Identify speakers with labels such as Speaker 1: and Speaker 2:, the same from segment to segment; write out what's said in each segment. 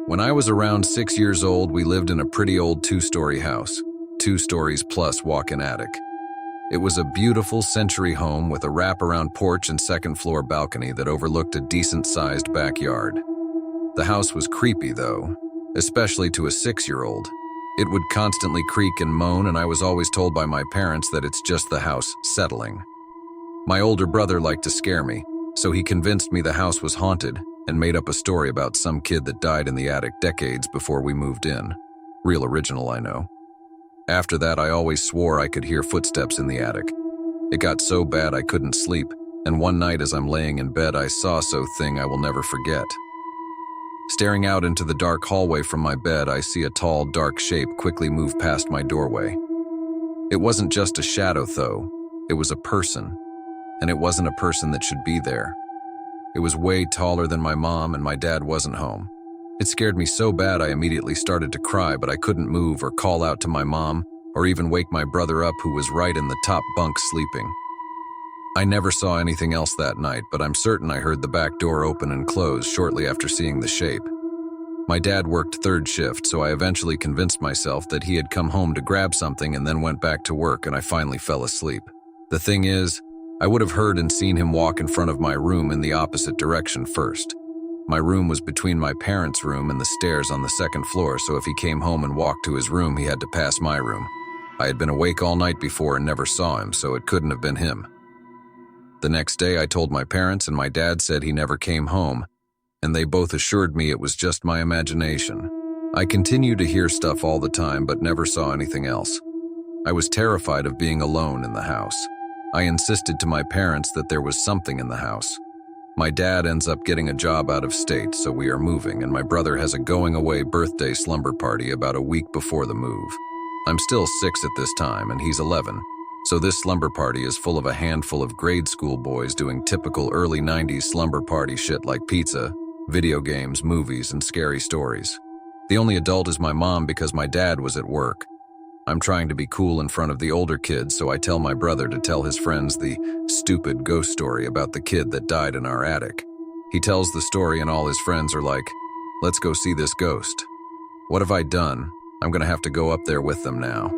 Speaker 1: When I was around 6 years old, we lived in a pretty old 2-story house, 2 stories plus walk-in attic. It was a beautiful century home with a wraparound porch and second-floor balcony that overlooked a decent-sized backyard. The house was creepy, though, especially to a 6-year-old. It would constantly creak and moan, and I was always told by my parents that it's just the house settling. My older brother liked to scare me, so he convinced me the house was haunted and made up a story about some kid that died in the attic decades before we moved in. Real original, I know. After that, I always swore I could hear footsteps in the attic. It got so bad I couldn't sleep, and one night as I'm laying in bed, I saw so thing I will never forget. Staring out into the dark hallway from my bed, I see a tall, dark shape quickly move past my doorway. It wasn't just a shadow, though. It was a person, and it wasn't a person that should be there. It was way taller than my mom, and my dad wasn't home. It scared me so bad I immediately started to cry, but I couldn't move or call out to my mom or even wake my brother up, who was right in the top bunk sleeping. I never saw anything else that night, but I'm certain I heard the back door open and close shortly after seeing the shape. My dad worked third shift, so I eventually convinced myself that he had come home to grab something and then went back to work, and I finally fell asleep. The thing is, I would have heard and seen him walk in front of my room in the opposite direction first. My room was between my parents' room and the stairs on the second floor, so if he came home and walked to his room, he had to pass my room. I had been awake all night before and never saw him, so it couldn't have been him. The next day, I told my parents, and my dad said he never came home, and they both assured me it was just my imagination. I continued to hear stuff all the time, but never saw anything else. I was terrified of being alone in the house. I insisted to my parents that there was something in the house. My dad ends up getting a job out of state, so we are moving, and my brother has a going-away birthday slumber party about a week before the move. I'm still 6 at this time, and he's 11, so this slumber party is full of a handful of grade school boys doing typical early 90s slumber party shit like pizza, video games, movies, and scary stories. The only adult is my mom because my dad was at work. I'm trying to be cool in front of the older kids, so I tell my brother to tell his friends the stupid ghost story about the kid that died in our attic. He tells the story and all his friends are like, "Let's go see this ghost." What have I done? I'm gonna have to go up there with them now.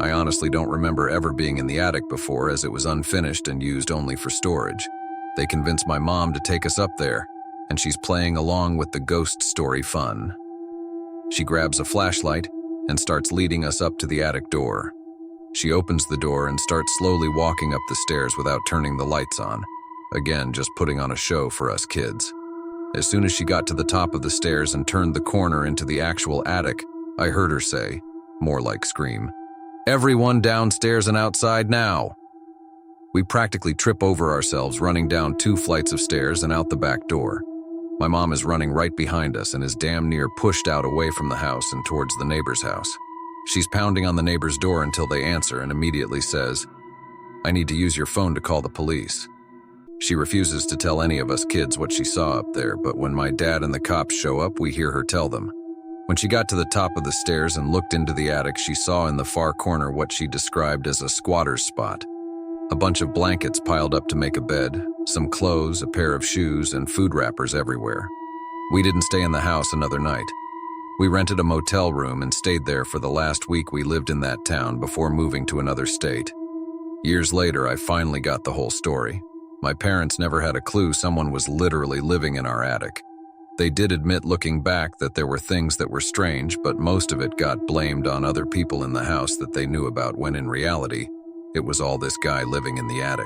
Speaker 1: I honestly don't remember ever being in the attic before, as it was unfinished and used only for storage. They convinced my mom to take us up there, and she's playing along with the ghost story fun. She grabs a flashlight and starts leading us up to the attic door. She opens the door and starts slowly walking up the stairs without turning the lights on, again just putting on a show for us kids. As soon as she got to the top of the stairs and turned the corner into the actual attic, I heard her say, more like scream, "Everyone downstairs and outside now!" We practically trip over ourselves running down 2 flights of stairs and out the back door. My mom is running right behind us and is damn near pushed out away from the house and towards the neighbor's house. She's pounding on the neighbor's door until they answer and immediately says, "I need to use your phone to call the police." She refuses to tell any of us kids what she saw up there, but when my dad and the cops show up, we hear her tell them. When she got to the top of the stairs and looked into the attic, she saw in the far corner what she described as a squatter's spot. A bunch of blankets piled up to make a bed, some clothes, a pair of shoes, and food wrappers everywhere. We didn't stay in the house another night. We rented a motel room and stayed there for the last week we lived in that town before moving to another state. Years later, I finally got the whole story. My parents never had a clue someone was literally living in our attic. They did admit looking back that there were things that were strange, but most of it got blamed on other people in the house that they knew about, when in reality, it was all this guy living in the attic.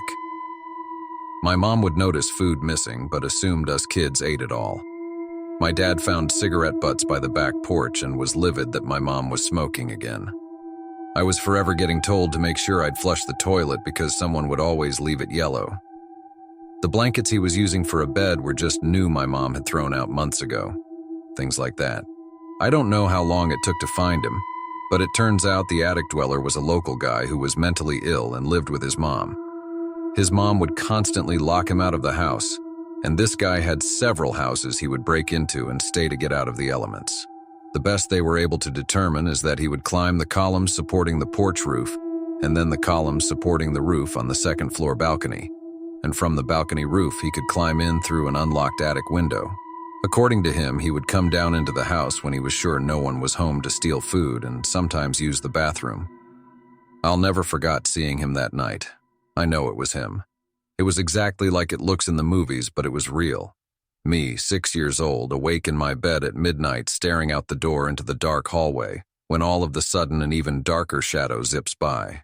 Speaker 1: My mom would notice food missing, but assumed us kids ate it all. My dad found cigarette butts by the back porch and was livid that my mom was smoking again. I was forever getting told to make sure I'd flush the toilet because someone would always leave it yellow. The blankets he was using for a bed were just new my mom had thrown out months ago. Things like that. I don't know how long it took to find him, but it turns out the attic dweller was a local guy who was mentally ill and lived with his mom. His mom would constantly lock him out of the house, and this guy had several houses he would break into and stay to get out of the elements. The best they were able to determine is that he would climb the columns supporting the porch roof, and then the columns supporting the roof on the second floor balcony. And from the balcony roof, he could climb in through an unlocked attic window. According to him, he would come down into the house when he was sure no one was home to steal food and sometimes use the bathroom. I'll never forget seeing him that night. I know it was him. It was exactly like it looks in the movies, but it was real. Me, 6 years old, awake in my bed at midnight, staring out the door into the dark hallway, when all of the sudden an even darker shadow zips by.